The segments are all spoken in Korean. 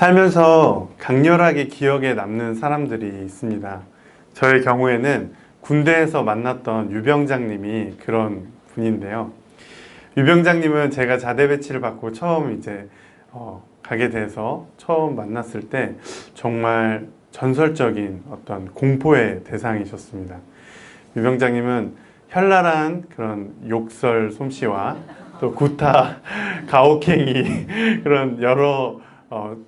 살면서 강렬하게 기억에 남는 사람들이 있습니다. 저의 경우에는 군대에서 만났던 유병장님이 그런 분인데요. 유병장님은 제가 자대 배치를 받고 처음 가게 돼서 처음 만났을 때 정말 전설적인 어떤 공포의 대상이셨습니다. 유병장님은 현란한 그런 욕설 솜씨와 또 구타, 가혹행위 그런 여러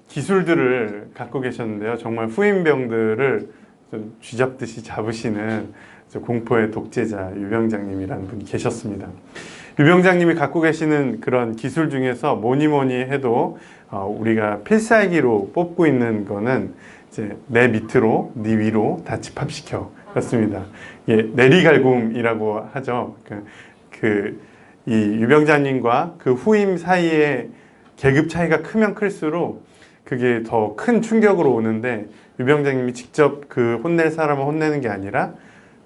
기술들을 갖고 계셨는데요. 정말 후임병들을 좀 쥐잡듯이 잡으시는 공포의 독재자 유병장님이라는 분이 계셨습니다. 유병장님이 갖고 계시는 그런 기술 중에서 뭐니 뭐니 해도 우리가 필살기로 뽑고 있는 거는 이제 내 밑으로 네 위로 다 집합시켜 였습니다. 예, 내리갈굼이라고 하죠. 이 유병장님과 그 후임 사이에 계급 차이가 크면 클수록 그게 더 큰 충격으로 오는데, 유병장님이 직접 그 혼낼 사람을 혼내는 게 아니라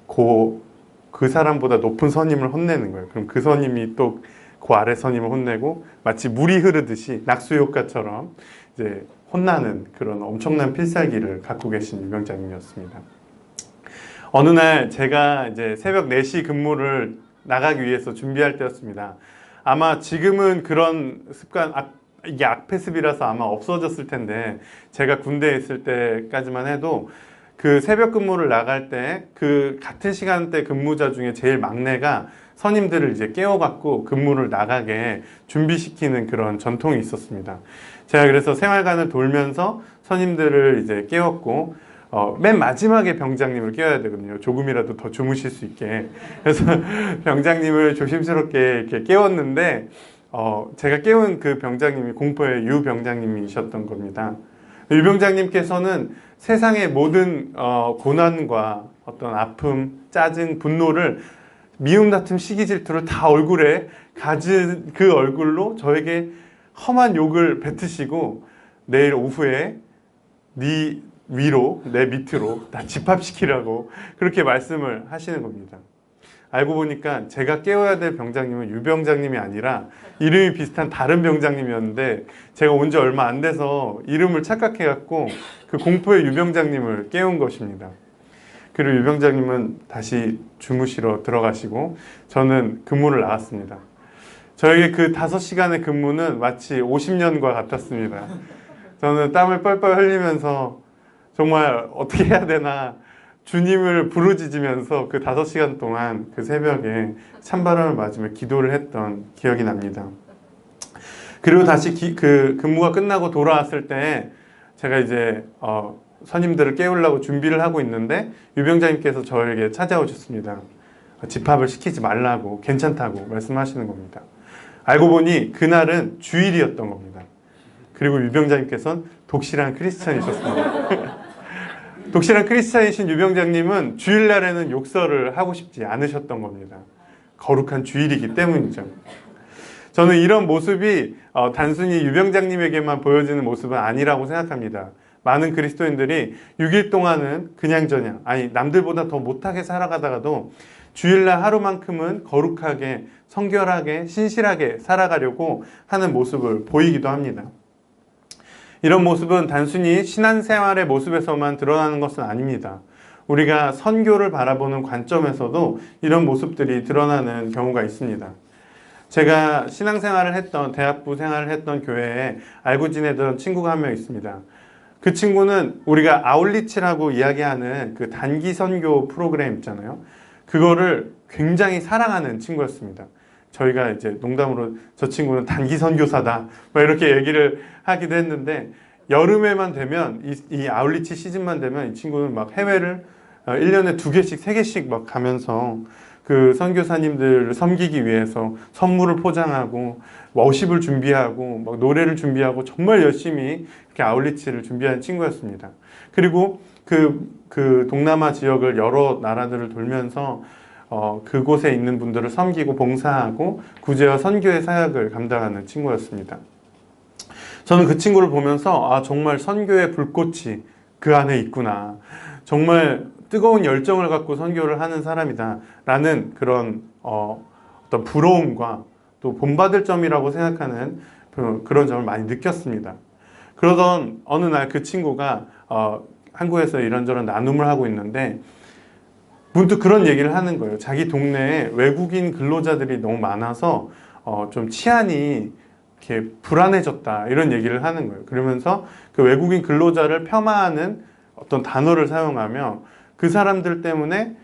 그 사람보다 높은 선임을 혼내는 거예요. 그럼 그 선임이 또 그 아래 선임을 혼내고 마치 물이 흐르듯이 낙수효과처럼 이제 혼나는 그런 엄청난 필살기를 갖고 계신 유병장님이었습니다. 어느 날 제가 이제 새벽 4시 근무를 나가기 위해서 준비할 때였습니다. 아마 지금은 그런 습관, 이게 악패습이라서 아마 없어졌을 텐데, 제가 군대에 있을 때까지만 해도 그 새벽 근무를 나갈 때 그 같은 시간대 근무자 중에 제일 막내가 선임들을 이제 깨워갖고 근무를 나가게 준비시키는 그런 전통이 있었습니다. 제가 그래서 생활관을 돌면서 선임들을 이제 깨웠고, 맨 마지막에 병장님을 깨워야 되거든요. 조금이라도 더 주무실 수 있게. 그래서 병장님을 조심스럽게 이렇게 깨웠는데, 제가 깨운 그 병장님이 공포의 유 병장님이셨던 겁니다. 유 병장님께서는 세상의 모든 고난과 어떤 아픔, 짜증, 분노를, 미움, 다툼, 시기, 질투를 다 얼굴에 가진 그 얼굴로 저에게 험한 욕을 뱉으시고, 내일 오후에 네 위로, 내 밑으로 다 집합시키라고 그렇게 말씀을 하시는 겁니다. 알고 보니까 제가 깨워야 될 병장님은 유병장님이 아니라 이름이 비슷한 다른 병장님이었는데, 제가 온 지 얼마 안 돼서 이름을 착각해갖고 그 공포의 유병장님을 깨운 것입니다. 그리고 유병장님은 다시 주무시러 들어가시고 저는 근무를 나갔습니다. 저에게 그 5시간의 근무는 마치 50년과 같았습니다. 저는 땀을 뻘뻘 흘리면서 정말 어떻게 해야 되나 주님을 부르짖으면서 그 5시간 동안 그 새벽에 찬바람을 맞으며 기도를 했던 기억이 납니다. 그리고 다시 그 근무가 끝나고 돌아왔을 때 제가 이제 선임들을 깨우려고 준비를 하고 있는데 유병장님께서 저에게 찾아오셨습니다. 집합을 시키지 말라고, 괜찮다고 말씀하시는 겁니다. 알고 보니 그날은 주일이었던 겁니다. 그리고 유병장님께서는 독실한 크리스찬이셨습니다. 독실한 크리스찬이신 유병장님은 주일날에는 욕설을 하고 싶지 않으셨던 겁니다. 거룩한 주일이기 때문이죠. 저는 이런 모습이 단순히 유병장님에게만 보여지는 모습은 아니라고 생각합니다. 많은 그리스도인들이 6일 동안은 그냥저냥, 아니 남들보다 더 못하게 살아가다가도 주일날 하루만큼은 거룩하게, 성결하게, 신실하게 살아가려고 하는 모습을 보이기도 합니다. 이런 모습은 단순히 신앙생활의 모습에서만 드러나는 것은 아닙니다. 우리가 선교를 바라보는 관점에서도 이런 모습들이 드러나는 경우가 있습니다. 제가 신앙생활을 했던, 대학부 생활을 했던 교회에 알고 지내던 친구가 한 명 있습니다. 그 친구는 우리가 아울리치라고 이야기하는 그 단기 선교 프로그램 있잖아요. 그거를 굉장히 사랑하는 친구였습니다. 저희가 이제 농담으로 저 친구는 단기 선교사다 뭐 이렇게 얘기를 하기도 했는데, 여름에만 되면 이 아울리치 시즌만 되면 이 친구는 막 해외를 1년에 2개씩 3개씩 막 가면서 그 선교사님들을 섬기기 위해서 선물을 포장하고 워십을 준비하고 막 노래를 준비하고 정말 열심히 이렇게 아울리치를 준비한 친구였습니다. 그리고 그 동남아 지역을 여러 나라들을 돌면서 그곳에 있는 분들을 섬기고 봉사하고 구제와 선교의 사역을 감당하는 친구였습니다. 저는 그 친구를 보면서 정말 선교의 불꽃이 그 안에 있구나. 정말 뜨거운 열정을 갖고 선교를 하는 사람이다 라는 그런 어떤 부러움과 또 본받을 점이라고 생각하는 그런 점을 많이 느꼈습니다. 그러던 어느 날 그 친구가 한국에서 이런저런 나눔을 하고 있는데 문득 그런 얘기를 하는 거예요. 자기 동네에 외국인 근로자들이 너무 많아서 좀 치안이 이렇게 불안해졌다, 이런 얘기를 하는 거예요. 그러면서 그 외국인 근로자를 폄하하는 어떤 단어를 사용하며 그 사람들 때문에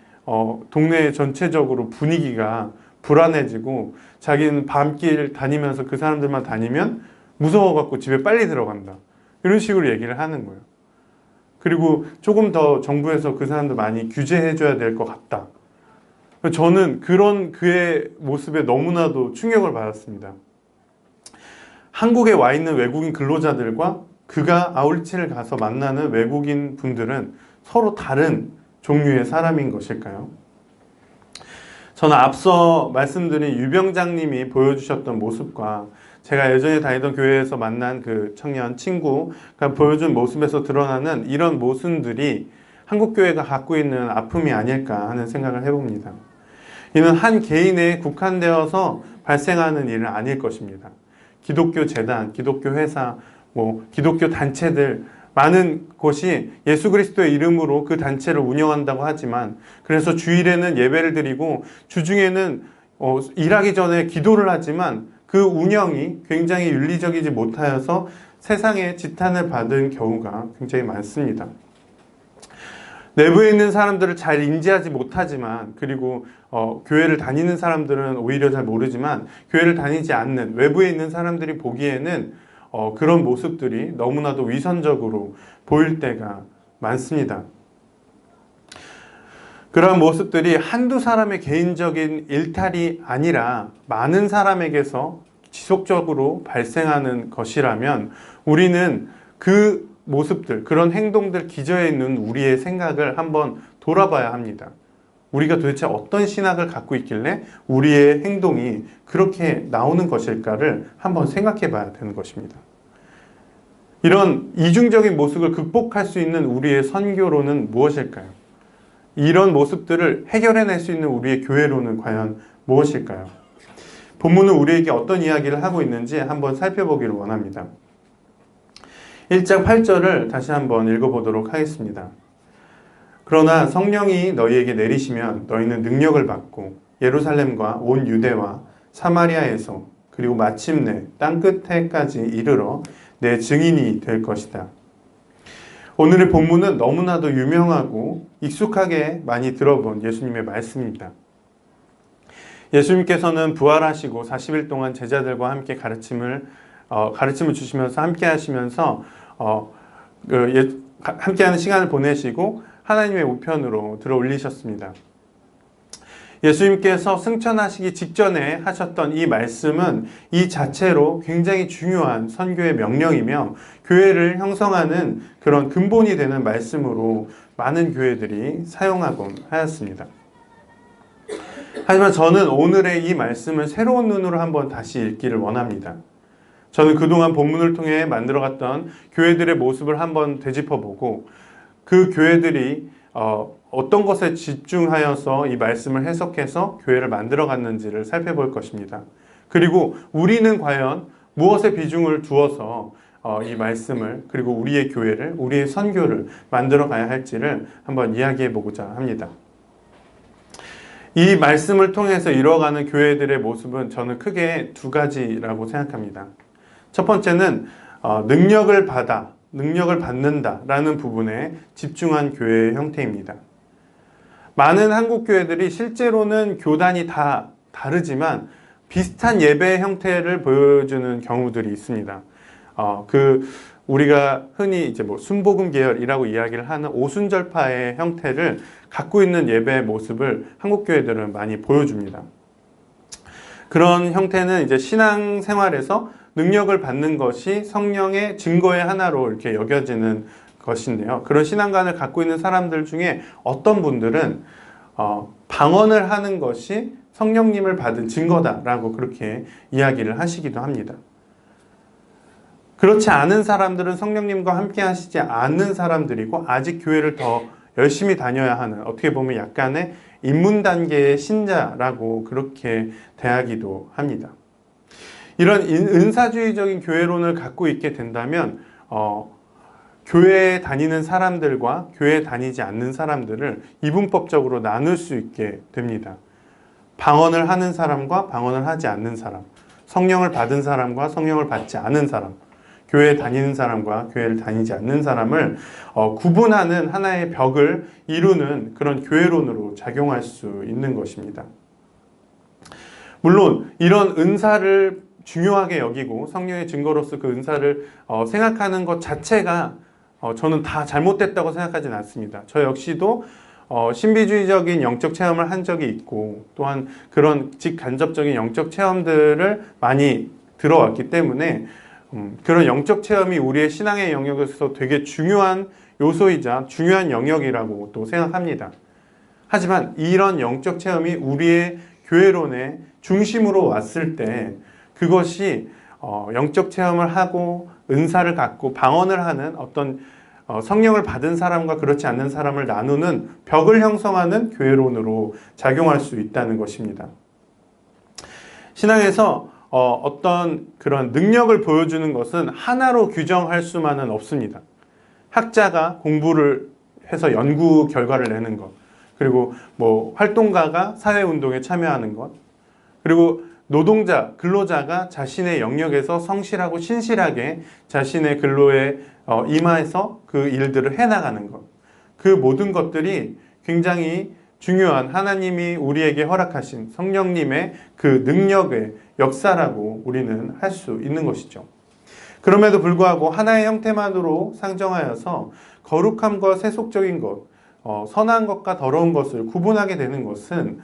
동네 전체적으로 분위기가 불안해지고 자기는 밤길 다니면서 그 사람들만 다니면 무서워갖고 집에 빨리 들어간다, 이런 식으로 얘기를 하는 거예요. 그리고 조금 더 정부에서 그 사람들 많이 규제해줘야 될 것 같다. 저는 그런 그의 모습에 너무나도 충격을 받았습니다. 한국에 와 있는 외국인 근로자들과 그가 아울렛을 가서 만나는 외국인 분들은 서로 다른 종류의 사람인 것일까요? 저는 앞서 말씀드린 유병장님이 보여주셨던 모습과 제가 예전에 다니던 교회에서 만난 그 청년 친구가 보여준 모습에서 드러나는 이런 모순들이 한국교회가 갖고 있는 아픔이 아닐까 하는 생각을 해봅니다. 이는 한 개인에 국한되어서 발생하는 일은 아닐 것입니다. 기독교 재단, 기독교 회사, 기독교 단체들, 많은 곳이 예수 그리스도의 이름으로 그 단체를 운영한다고 하지만, 그래서 주일에는 예배를 드리고 주중에는 일하기 전에 기도를 하지만 그 운영이 굉장히 윤리적이지 못하여서 세상에 지탄을 받은 경우가 굉장히 많습니다. 내부에 있는 사람들을 잘 인지하지 못하지만, 그리고 교회를 다니는 사람들은 오히려 잘 모르지만 교회를 다니지 않는 외부에 있는 사람들이 보기에는 그런 모습들이 너무나도 위선적으로 보일 때가 많습니다. 그런 모습들이 한두 사람의 개인적인 일탈이 아니라 많은 사람에게서 지속적으로 발생하는 것이라면 우리는 그 모습들, 그런 행동들 기저에 있는 우리의 생각을 한번 돌아봐야 합니다. 우리가 도대체 어떤 신학을 갖고 있길래 우리의 행동이 그렇게 나오는 것일까를 한번 생각해 봐야 되는 것입니다. 이런 이중적인 모습을 극복할 수 있는 우리의 선교로는 무엇일까요? 이런 모습들을 해결해낼 수 있는 우리의 교회로는 과연 무엇일까요? 본문은 우리에게 어떤 이야기를 하고 있는지 한번 살펴보기를 원합니다. 1장 8절을 다시 한번 읽어보도록 하겠습니다. 그러나 성령이 너희에게 내리시면 너희는 능력을 받고 예루살렘과 온 유대와 사마리아에서 그리고 마침내 땅끝에까지 이르러 내 증인이 될 것이다. 오늘의 본문은 너무나도 유명하고 익숙하게 많이 들어본 예수님의 말씀입니다. 예수님께서는 부활하시고 40일 동안 제자들과 함께 가르침을 주시면서 함께 하시면서 함께하는 시간을 보내시고 하나님의 우편으로 들어 올리셨습니다. 예수님께서 승천하시기 직전에 하셨던 이 말씀은 이 자체로 굉장히 중요한 선교의 명령이며 교회를 형성하는 그런 근본이 되는 말씀으로 많은 교회들이 사용하곤 하였습니다. 하지만 저는 오늘의 이 말씀을 새로운 눈으로 한번 다시 읽기를 원합니다. 저는 그동안 본문을 통해 만들어갔던 교회들의 모습을 한번 되짚어보고 그 교회들이 어떤 것에 집중하여서 이 말씀을 해석해서 교회를 만들어갔는지를 살펴볼 것입니다. 그리고 우리는 과연 무엇에 비중을 두어서 이 말씀을, 그리고 우리의 교회를, 우리의 선교를 만들어가야 할지를 한번 이야기해보고자 합니다. 이 말씀을 통해서 이루어가는 교회들의 모습은 저는 크게 두 가지라고 생각합니다. 첫 번째는 능력을 받는다라는 부분에 집중한 교회의 형태입니다. 많은 한국 교회들이 실제로는 교단이 다 다르지만 비슷한 예배 형태를 보여주는 경우들이 있습니다. 우리가 흔히 이제 순복음 계열이라고 이야기를 하는 오순절파의 형태를 갖고 있는 예배의 모습을 한국 교회들은 많이 보여줍니다. 그런 형태는 이제 신앙생활에서 능력을 받는 것이 성령의 증거의 하나로 이렇게 여겨지는 것인데요. 그런 신앙관을 갖고 있는 사람들 중에 어떤 분들은 방언을 하는 것이 성령님을 받은 증거다라고 그렇게 이야기를 하시기도 합니다. 그렇지 않은 사람들은 성령님과 함께 하시지 않는 사람들이고 아직 교회를 더 열심히 다녀야 하는, 어떻게 보면 약간의 입문 단계의 신자라고 그렇게 대하기도 합니다. 이런 은사주의적인 교회론을 갖고 있게 된다면 교회에 다니는 사람들과 교회에 다니지 않는 사람들을 이분법적으로 나눌 수 있게 됩니다. 방언을 하는 사람과 방언을 하지 않는 사람, 성령을 받은 사람과 성령을 받지 않은 사람, 교회에 다니는 사람과 교회를 다니지 않는 사람을 구분하는 하나의 벽을 이루는 그런 교회론으로 작용할 수 있는 것입니다. 물론 이런 은사를 중요하게 여기고 성령의 증거로서 그 은사를 생각하는 것 자체가 저는 다 잘못됐다고 생각하지는 않습니다. 저 역시도 신비주의적인 영적 체험을 한 적이 있고 또한 그런 직간접적인 영적 체험들을 많이 들어왔기 때문에 그런 영적 체험이 우리의 신앙의 영역에서 되게 중요한 요소이자 중요한 영역이라고 또 생각합니다. 하지만 이런 영적 체험이 우리의 교회론의 중심으로 왔을 때 그것이 영적 체험을 하고 은사를 갖고 방언을 하는 어떤 성령을 받은 사람과 그렇지 않는 사람을 나누는 벽을 형성하는 교회론으로 작용할 수 있다는 것입니다. 신앙에서 어떤 그런 능력을 보여주는 것은 하나로 규정할 수만은 없습니다. 학자가 공부를 해서 연구 결과를 내는 것, 그리고 활동가가 사회운동에 참여하는 것, 그리고 노동자, 근로자가 자신의 영역에서 성실하고 신실하게 자신의 근로에 임하여서 그 일들을 해나가는 것. 그 모든 것들이 굉장히 중요한 하나님이 우리에게 허락하신 성령님의 그 능력의 역사라고 우리는 할 수 있는 것이죠. 그럼에도 불구하고 하나의 형태만으로 상정하여서 거룩함과 세속적인 것, 선한 것과 더러운 것을 구분하게 되는 것은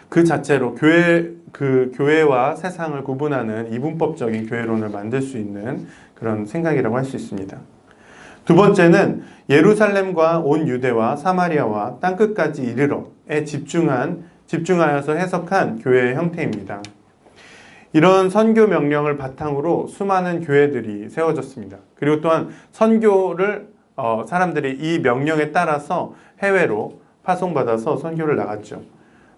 그 자체로 교회와 세상을 구분하는 이분법적인 교회론을 만들 수 있는 그런 생각이라고 할 수 있습니다. 두 번째는 예루살렘과 온 유대와 사마리아와 땅끝까지 이르러에 집중하여서 해석한 교회의 형태입니다. 이런 선교 명령을 바탕으로 수많은 교회들이 세워졌습니다. 그리고 또한 선교를 사람들이 이 명령에 따라서 해외로 파송받아서 선교를 나갔죠.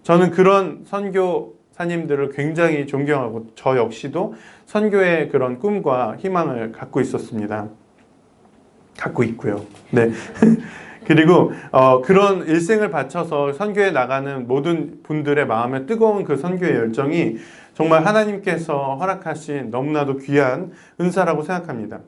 저는 그런 선교사님들을 굉장히 존경하고 저 역시도 선교의 그런 꿈과 희망을 갖고 있었습니다. 갖고 있고요. 네. 그리고 그런 일생을 바쳐서 선교에 나가는 모든 분들의 마음에 뜨거운 그 선교의 열정이 정말 하나님께서 허락하신 너무나도 귀한 은사라고 생각합니다.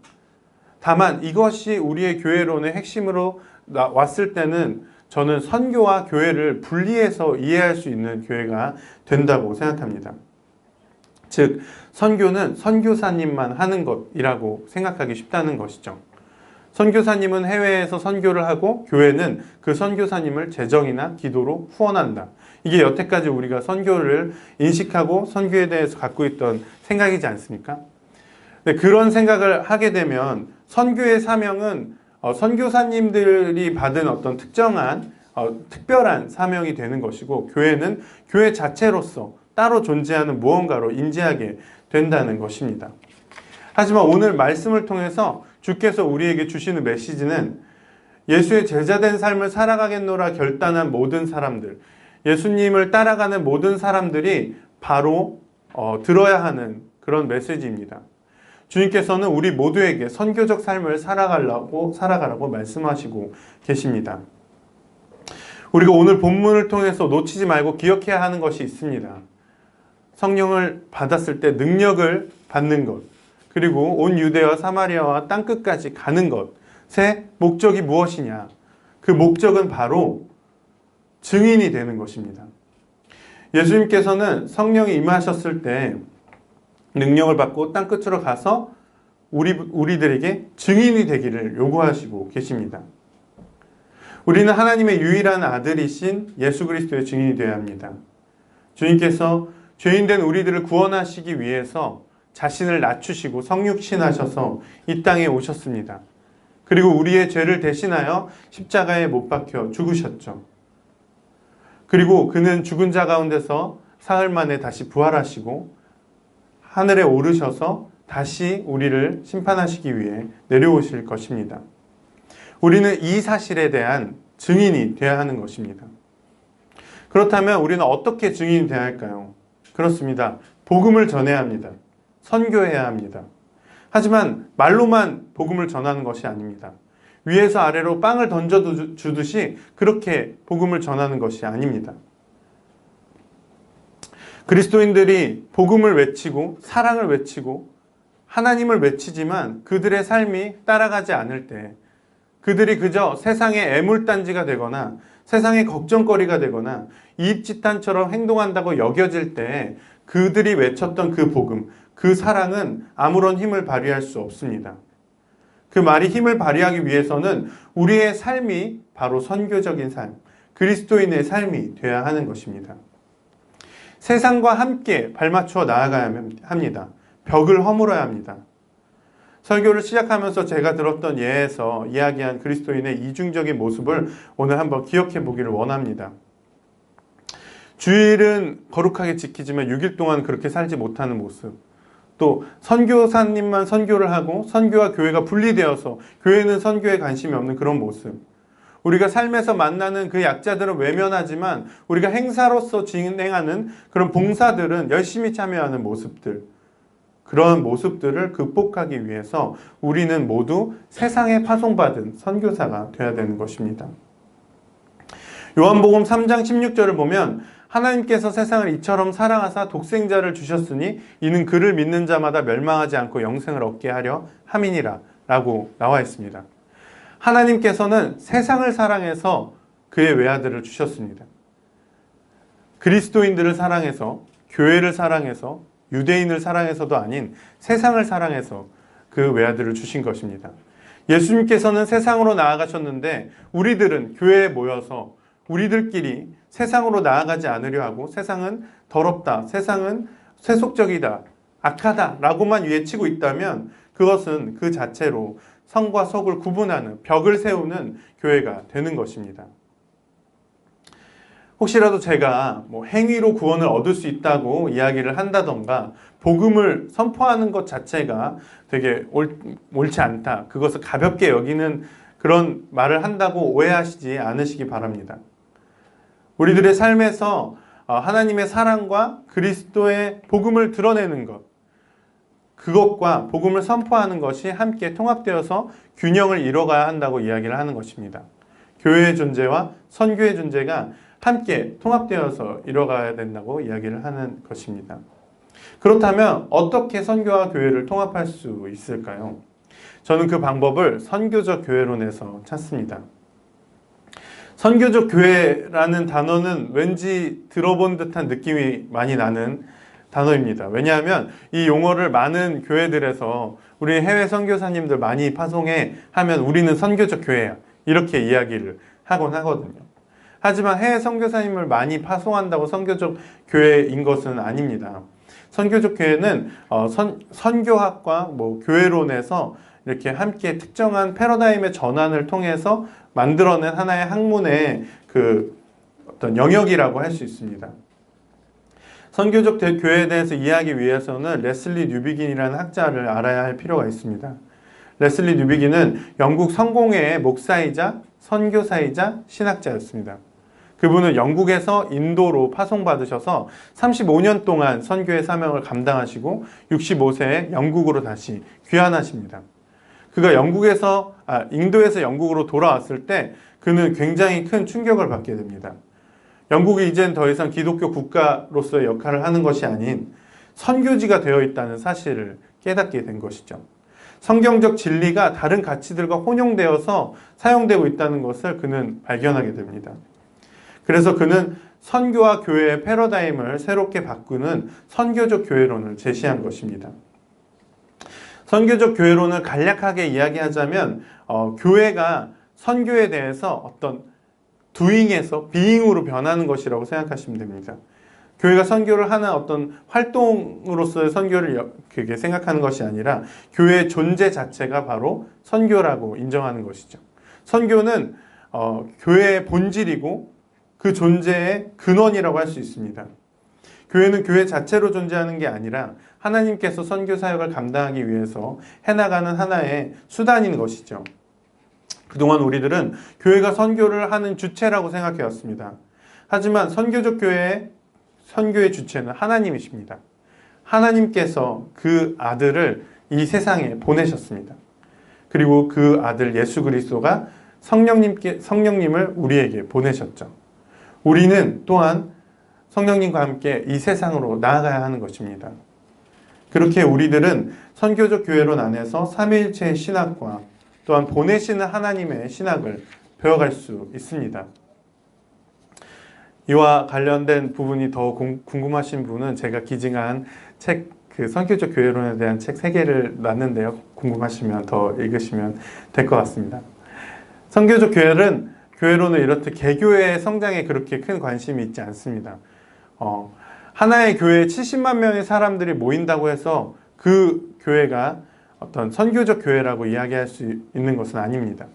다만 이것이 우리의 교회론의 핵심으로 왔을 때는 저는 선교와 교회를 분리해서 이해할 수 있는 교회가 된다고 생각합니다. 즉, 선교는 선교사님만 하는 것이라고 생각하기 쉽다는 것이죠. 선교사님은 해외에서 선교를 하고 교회는 그 선교사님을 재정이나 기도로 후원한다. 이게 여태까지 우리가 선교를 인식하고 선교에 대해서 갖고 있던 생각이지 않습니까? 근데 그런 생각을 하게 되면 선교의 사명은 선교사님들이 받은 어떤 특별한 사명이 되는 것이고 교회는 교회 자체로서 따로 존재하는 무언가로 인지하게 된다는 것입니다. 하지만 오늘 말씀을 통해서 주께서 우리에게 주시는 메시지는 예수의 제자된 삶을 살아가겠노라 결단한 모든 사람들, 예수님을 따라가는 모든 사람들이 바로 들어야 하는 그런 메시지입니다. 주님께서는 우리 모두에게 선교적 삶을 살아가라고 말씀하시고 계십니다. 우리가 오늘 본문을 통해서 놓치지 말고 기억해야 하는 것이 있습니다. 성령을 받았을 때 능력을 받는 것, 그리고 온 유대와 사마리아와 땅끝까지 가는 것의 목적이 무엇이냐? 그 목적은 바로 증인이 되는 것입니다. 예수님께서는 성령이 임하셨을 때 능력을 받고 땅끝으로 가서 우리들에게 증인이 되기를 요구하시고 계십니다. 우리는 하나님의 유일한 아들이신 예수 그리스도의 증인이 되어야 합니다. 주님께서 죄인된 우리들을 구원하시기 위해서 자신을 낮추시고 성육신하셔서 이 땅에 오셨습니다. 그리고 우리의 죄를 대신하여 십자가에 못 박혀 죽으셨죠. 그리고 그는 죽은 자 가운데서 사흘 만에 다시 부활하시고 하늘에 오르셔서 다시 우리를 심판하시기 위해 내려오실 것입니다. 우리는 이 사실에 대한 증인이 되어야 하는 것입니다. 그렇다면 우리는 어떻게 증인이 되어야 할까요? 그렇습니다. 복음을 전해야 합니다. 선교해야 합니다. 하지만 말로만 복음을 전하는 것이 아닙니다. 위에서 아래로 빵을 던져주듯이 그렇게 복음을 전하는 것이 아닙니다. 그리스도인들이 복음을 외치고 사랑을 외치고 하나님을 외치지만 그들의 삶이 따라가지 않을 때, 그들이 그저 세상의 애물단지가 되거나 세상의 걱정거리가 되거나 이입집단처럼 행동한다고 여겨질 때 그들이 외쳤던 그 복음, 그 사랑은 아무런 힘을 발휘할 수 없습니다. 그 말이 힘을 발휘하기 위해서는 우리의 삶이 바로 선교적인 삶, 그리스도인의 삶이 되어야 하는 것입니다. 세상과 함께 발맞추어 나아가야 합니다. 벽을 허물어야 합니다. 설교를 시작하면서 제가 들었던 예에서 이야기한 그리스도인의 이중적인 모습을 오늘 한번 기억해 보기를 원합니다. 주일은 거룩하게 지키지만 6일 동안 그렇게 살지 못하는 모습. 또 선교사님만 선교를 하고 선교와 교회가 분리되어서 교회는 선교에 관심이 없는 그런 모습. 우리가 삶에서 만나는 그 약자들은 외면하지만 우리가 행사로서 진행하는 그런 봉사들은 열심히 참여하는 모습들. 그런 모습들을 극복하기 위해서 우리는 모두 세상에 파송받은 선교사가 되어야 되는 것입니다. 요한복음 3장 16절을 보면 하나님께서 세상을 이처럼 사랑하사 독생자를 주셨으니 이는 그를 믿는 자마다 멸망하지 않고 영생을 얻게 하려 함이니라 라고 나와 있습니다. 하나님께서는 세상을 사랑해서 그의 외아들을 주셨습니다. 그리스도인들을 사랑해서, 교회를 사랑해서, 유대인을 사랑해서도 아닌 세상을 사랑해서 그 외아들을 주신 것입니다. 예수님께서는 세상으로 나아가셨는데 우리들은 교회에 모여서 우리들끼리 세상으로 나아가지 않으려 하고 세상은 더럽다, 세상은 세속적이다, 악하다 라고만 외치고 있다면 그것은 그 자체로 성과 속을 구분하는 벽을 세우는 교회가 되는 것입니다. 혹시라도 제가 행위로 구원을 얻을 수 있다고 이야기를 한다던가 복음을 선포하는 것 자체가 되게 옳지 않다, 그것을 가볍게 여기는 그런 말을 한다고 오해하시지 않으시기 바랍니다. 우리들의 삶에서 하나님의 사랑과 그리스도의 복음을 드러내는 것, 그것과 복음을 선포하는 것이 함께 통합되어서 균형을 이뤄가야 한다고 이야기를 하는 것입니다. 교회의 존재와 선교의 존재가 함께 통합되어서 이뤄가야 된다고 이야기를 하는 것입니다. 그렇다면 어떻게 선교와 교회를 통합할 수 있을까요? 저는 그 방법을 선교적 교회론에서 찾습니다. 선교적 교회라는 단어는 왠지 들어본 듯한 느낌이 많이 나는 단어입니다. 왜냐하면 이 용어를 많은 교회들에서 우리 해외 선교사님들 많이 파송해 하면 우리는 선교적 교회야 이렇게 이야기를 하곤 하거든요. 하지만 해외 선교사님을 많이 파송한다고 선교적 교회인 것은 아닙니다. 선교적 교회는 선교학과 교회론에서 이렇게 함께 특정한 패러다임의 전환을 통해서 만들어낸 하나의 학문의 그 어떤 영역이라고 할 수 있습니다. 선교적 교회에 대해서 이해하기 위해서는 레슬리 뉴비긴이라는 학자를 알아야 할 필요가 있습니다. 레슬리 뉴비긴은 영국 성공회의 목사이자 선교사이자 신학자였습니다. 그분은 영국에서 인도로 파송받으셔서 35년 동안 선교의 사명을 감당하시고 65세에 영국으로 다시 귀환하십니다. 그가 인도에서 영국으로 돌아왔을 때 그는 굉장히 큰 충격을 받게 됩니다. 영국이 이젠 더 이상 기독교 국가로서의 역할을 하는 것이 아닌 선교지가 되어 있다는 사실을 깨닫게 된 것이죠. 성경적 진리가 다른 가치들과 혼용되어서 사용되고 있다는 것을 그는 발견하게 됩니다. 그래서 그는 선교와 교회의 패러다임을 새롭게 바꾸는 선교적 교회론을 제시한 것입니다. 선교적 교회론을 간략하게 이야기하자면 교회가 선교에 대해서 어떤 doing에서 being으로 변하는 것이라고 생각하시면 됩니다. 교회가 선교를 하는 어떤 활동으로서의 선교를 그게 생각하는 것이 아니라 교회의 존재 자체가 바로 선교라고 인정하는 것이죠. 선교는 교회의 본질이고 그 존재의 근원이라고 할 수 있습니다. 교회는 교회 자체로 존재하는 게 아니라 하나님께서 선교 사역을 감당하기 위해서 해나가는 하나의 수단인 것이죠. 그동안 우리들은 교회가 선교를 하는 주체라고 생각해왔습니다. 하지만 선교적 교회의 선교의 주체는 하나님이십니다. 하나님께서 그 아들을 이 세상에 보내셨습니다. 그리고 그 아들 예수 그리스도가 성령님을 우리에게 보내셨죠. 우리는 또한 성령님과 함께 이 세상으로 나아가야 하는 것입니다. 그렇게 우리들은 선교적 교회론 안에서 삼위일체의 신학과 또한 보내시는 하나님의 신학을 배워갈 수 있습니다. 이와 관련된 부분이 더 궁금하신 분은 제가 기증한 책, 그 선교적 교회론에 대한 책 3개를 놨는데요. 궁금하시면 더 읽으시면 될 것 같습니다. 선교적 교회론은 이렇듯 개교의 성장에 그렇게 큰 관심이 있지 않습니다. 하나의 교회에 70만 명의 사람들이 모인다고 해서 그 교회가 어떤 선교적 교회라고 이야기할 수 있는 것은 아닙니다.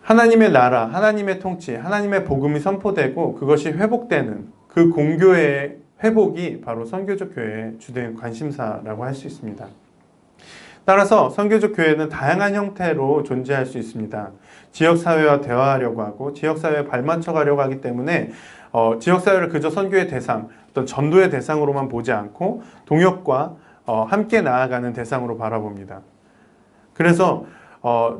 하나님의 나라, 하나님의 통치, 하나님의 복음이 선포되고 그것이 회복되는 그 공교회의 회복이 바로 선교적 교회의 주된 관심사라고 할 수 있습니다. 따라서 선교적 교회는 다양한 형태로 존재할 수 있습니다. 지역사회와 대화하려고 하고 지역사회에 발맞춰 가려고 하기 때문에 지역사회를 그저 선교의 대상, 어떤 전도의 대상으로만 보지 않고 동역과 함께 나아가는 대상으로 바라봅니다. 그래서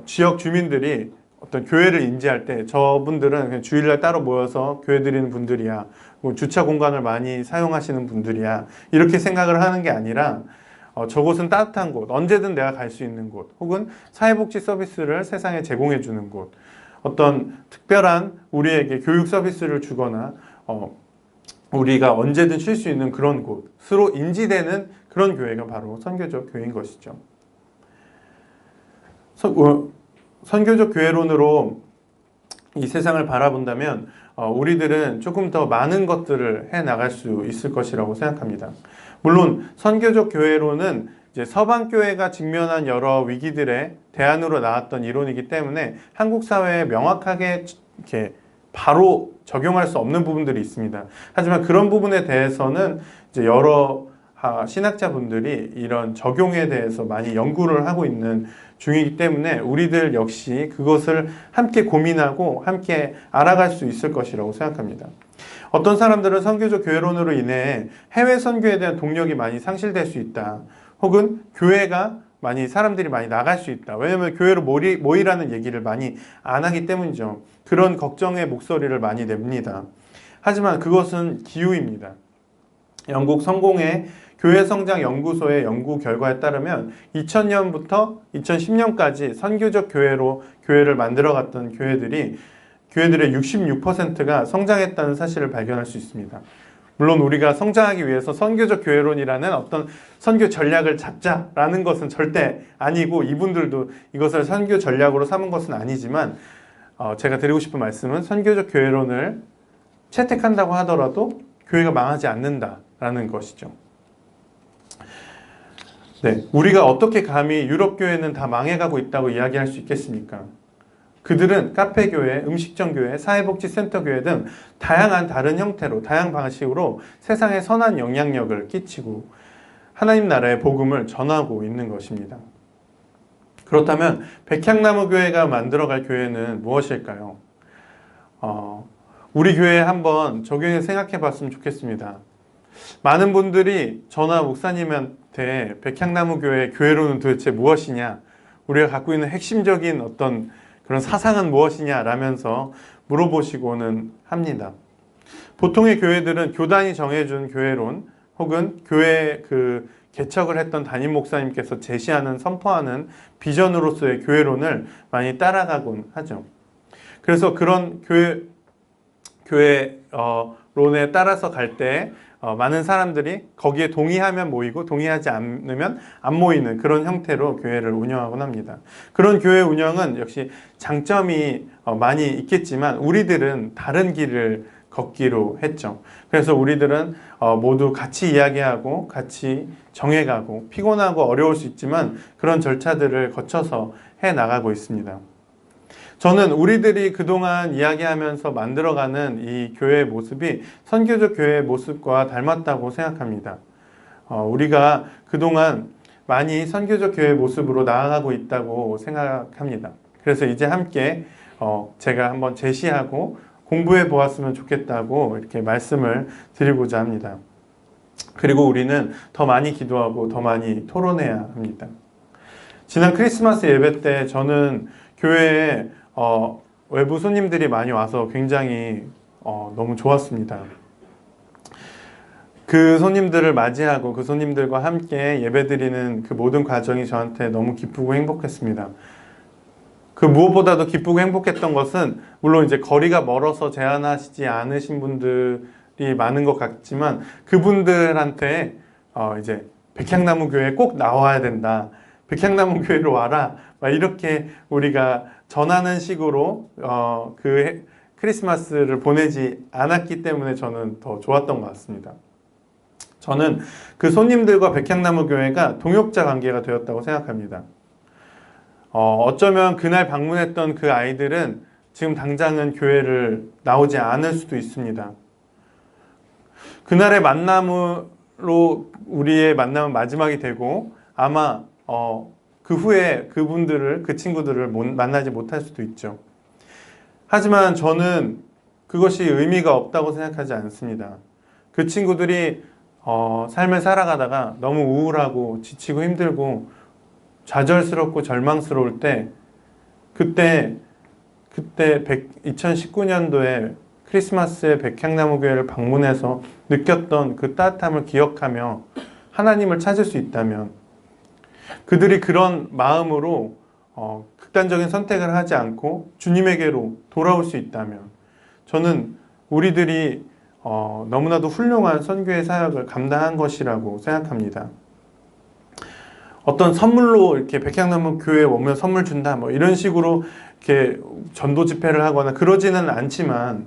지역 주민들이 어떤 교회를 인지할 때 저분들은 그냥 주일날 따로 모여서 교회 드리는 분들이야, 뭐 주차 공간을 많이 사용하시는 분들이야, 이렇게 생각을 하는 게 아니라 저곳은 따뜻한 곳, 언제든 내가 갈 수 있는 곳, 혹은 사회복지 서비스를 세상에 제공해 주는 곳, 어떤 특별한 우리에게 교육 서비스를 주거나 우리가 언제든 쉴 수 있는 그런 곳으로 인지되는 그런 교회가 바로 선교적 교회인 것이죠. 선교적 교회론으로 이 세상을 바라본다면 우리들은 조금 더 많은 것들을 해나갈 수 있을 것이라고 생각합니다. 물론 선교적 교회론은 이제 서방 교회가 직면한 여러 위기들의 대안으로 나왔던 이론이기 때문에 한국 사회에 명확하게 이렇게 바로 적용할 수 없는 부분들이 있습니다. 하지만 그런 부분에 대해서는 이제 여러 신학자분들이 이런 적용에 대해서 많이 연구를 하고 있는 중이기 때문에 우리들 역시 그것을 함께 고민하고 함께 알아갈 수 있을 것이라고 생각합니다. 어떤 사람들은 선교적 교회론으로 인해 해외 선교에 대한 동력이 많이 상실될 수 있다. 혹은 교회가 사람들이 많이 나갈 수 있다. 왜냐하면 교회로 모이라는 얘기를 많이 안 하기 때문이죠. 그런 걱정의 목소리를 많이 냅니다. 하지만 그것은 기우입니다. 영국 성공의 교회 성장 연구소의 연구 결과에 따르면 2000년부터 2010년까지 선교적 교회로 교회를 만들어갔던 교회들의 66%가 성장했다는 사실을 발견할 수 있습니다. 물론 우리가 성장하기 위해서 선교적 교회론이라는 어떤 선교 전략을 잡자라는 것은 절대 아니고 이분들도 이것을 선교 전략으로 삼은 것은 아니지만 제가 드리고 싶은 말씀은 선교적 교회론을 채택한다고 하더라도 교회가 망하지 않는다라는 것이죠. 네, 우리가 어떻게 감히 유럽 교회는 다 망해가고 있다고 이야기할 수 있겠습니까? 그들은 카페교회, 음식점교회, 사회복지센터교회 등 다양한 다른 형태로, 다양한 방식으로 세상에 선한 영향력을 끼치고 하나님 나라의 복음을 전하고 있는 것입니다. 그렇다면 백향나무교회가 만들어갈 교회는 무엇일까요? 우리 교회에 한번 적용해 생각해 봤으면 좋겠습니다. 많은 분들이 저나 목사님한테 백향나무교회 교회론은 도대체 무엇이냐, 우리가 갖고 있는 핵심적인 어떤 그런 사상은 무엇이냐 라면서 물어보시고는 합니다. 보통의 교회들은 교단이 정해준 교회론 혹은 교회 개척을 했던 담임 목사님께서 제시하는 선포하는 비전으로서의 교회론을 많이 따라가곤 하죠. 그래서 그런 교회론에 따라서 갈 때 많은 사람들이 거기에 동의하면 모이고 동의하지 않으면 안 모이는 그런 형태로 교회를 운영하곤 합니다. 그런 교회 운영은 역시 장점이 많이 있겠지만 우리들은 다른 길을 걷기로 했죠. 그래서 우리들은 모두 같이 이야기하고 같이 정해가고 피곤하고 어려울 수 있지만 그런 절차들을 거쳐서 해나가고 있습니다. 저는 우리들이 그동안 이야기하면서 만들어가는 이 교회의 모습이 선교적 교회의 모습과 닮았다고 생각합니다. 우리가 그동안 많이 선교적 교회의 모습으로 나아가고 있다고 생각합니다. 그래서 이제 함께 제가 한번 제시하고 공부해 보았으면 좋겠다고 이렇게 말씀을 드리고자 합니다. 그리고 우리는 더 많이 기도하고 더 많이 토론해야 합니다. 지난 크리스마스 예배 때 저는 교회에 외부 손님들이 많이 와서 굉장히 너무 좋았습니다. 그 손님들을 맞이하고 그 손님들과 함께 예배드리는 그 모든 과정이 저한테 너무 기쁘고 행복했습니다. 그 무엇보다도 기쁘고 행복했던 것은 물론 이제 거리가 멀어서 제한하시지 않으신 분들이 많은 것 같지만 그분들한테 이제 백향나무 교회에 꼭 나와야 된다. 백향나무 교회로 와라. 막 이렇게 우리가 전하는 식으로 그 크리스마스를 보내지 않았기 때문에 저는 더 좋았던 것 같습니다. 저는 그 손님들과 백향나무 교회가 동역자 관계가 되었다고 생각합니다. 어쩌면 그날 방문했던 그 아이들은 지금 당장은 교회를 나오지 않을 수도 있습니다. 그날의 만남으로 우리의 만남은 마지막이 되고 아마 그 후에 그 친구들을 만나지 못할 수도 있죠. 하지만 저는 그것이 의미가 없다고 생각하지 않습니다. 그 친구들이 삶을 살아가다가 너무 우울하고 지치고 힘들고 좌절스럽고 절망스러울 때 그때 2019년도에 크리스마스에 백향나무 교회를 방문해서 느꼈던 그 따뜻함을 기억하며 하나님을 찾을 수 있다면 그들이 그런 마음으로 극단적인 선택을 하지 않고 주님에게로 돌아올 수 있다면 저는 우리들이 너무나도 훌륭한 선교의 사역을 감당한 것이라고 생각합니다. 어떤 선물로 이렇게 백향나무 교회에 오면 선물 준다 뭐 이런 식으로 이렇게 전도 집회를 하거나 그러지는 않지만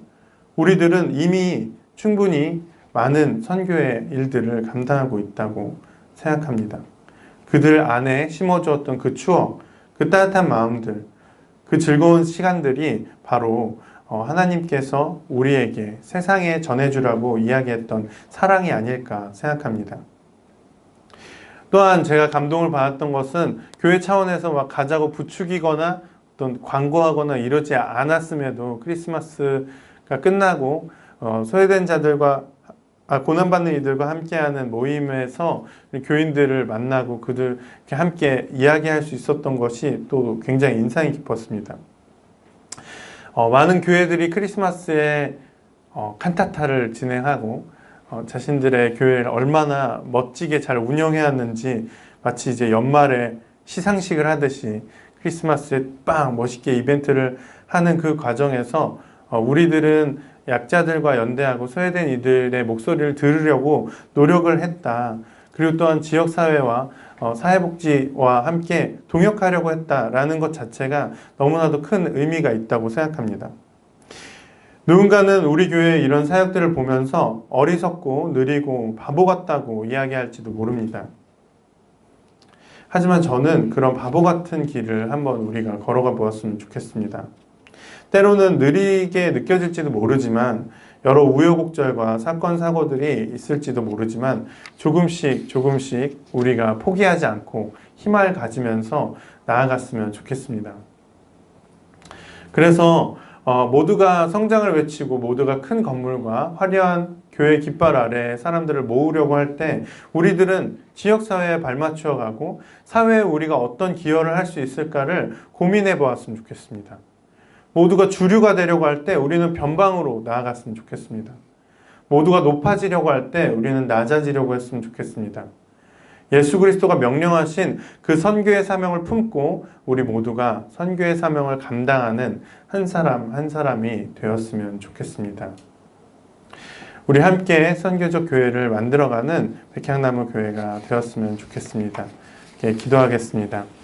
우리들은 이미 충분히 많은 선교의 일들을 감당하고 있다고 생각합니다. 그들 안에 심어주었던 그 추억, 그 따뜻한 마음들, 그 즐거운 시간들이 바로 하나님께서 우리에게 세상에 전해주라고 이야기했던 사랑이 아닐까 생각합니다. 또한 제가 감동을 받았던 것은 교회 차원에서 막 가자고 부추기거나 어떤 광고하거나 이러지 않았음에도 크리스마스가 끝나고 소외된 자들과 고난받는 이들과 함께하는 모임에서 교인들을 만나고 그들 함께 이야기할 수 있었던 것이 또 굉장히 인상이 깊었습니다. 많은 교회들이 크리스마스에 칸타타를 진행하고 자신들의 교회를 얼마나 멋지게 잘 운영해왔는지 마치 이제 연말에 시상식을 하듯이 크리스마스에 빵 멋있게 이벤트를 하는 그 과정에서 우리들은 약자들과 연대하고 소외된 이들의 목소리를 들으려고 노력을 했다. 그리고 또한 지역사회와 사회복지와 함께 동역하려고 했다라는 것 자체가 너무나도 큰 의미가 있다고 생각합니다. 누군가는 우리 교회의 이런 사역들을 보면서 어리석고 느리고 바보 같다고 이야기할지도 모릅니다. 하지만 저는 그런 바보 같은 길을 한번 우리가 걸어가 보았으면 좋겠습니다. 때로는 느리게 느껴질지도 모르지만 여러 우여곡절과 사건 사고들이 있을지도 모르지만 조금씩 우리가 포기하지 않고 희망을 가지면서 나아갔으면 좋겠습니다. 그래서 모두가 성장을 외치고 모두가 큰 건물과 화려한 교회 깃발 아래 사람들을 모으려고 할 때 우리들은 지역사회에 발맞추어 가고 사회에 우리가 어떤 기여를 할 수 있을까를 고민해 보았으면 좋겠습니다. 모두가 주류가 되려고 할 때 우리는 변방으로 나아갔으면 좋겠습니다. 모두가 높아지려고 할 때 우리는 낮아지려고 했으면 좋겠습니다. 예수 그리스도가 명령하신 그 선교의 사명을 품고 우리 모두가 선교의 사명을 감당하는 한 사람 한 사람이 되었으면 좋겠습니다. 우리 함께 선교적 교회를 만들어가는 백향나무 교회가 되었으면 좋겠습니다. 기도하겠습니다.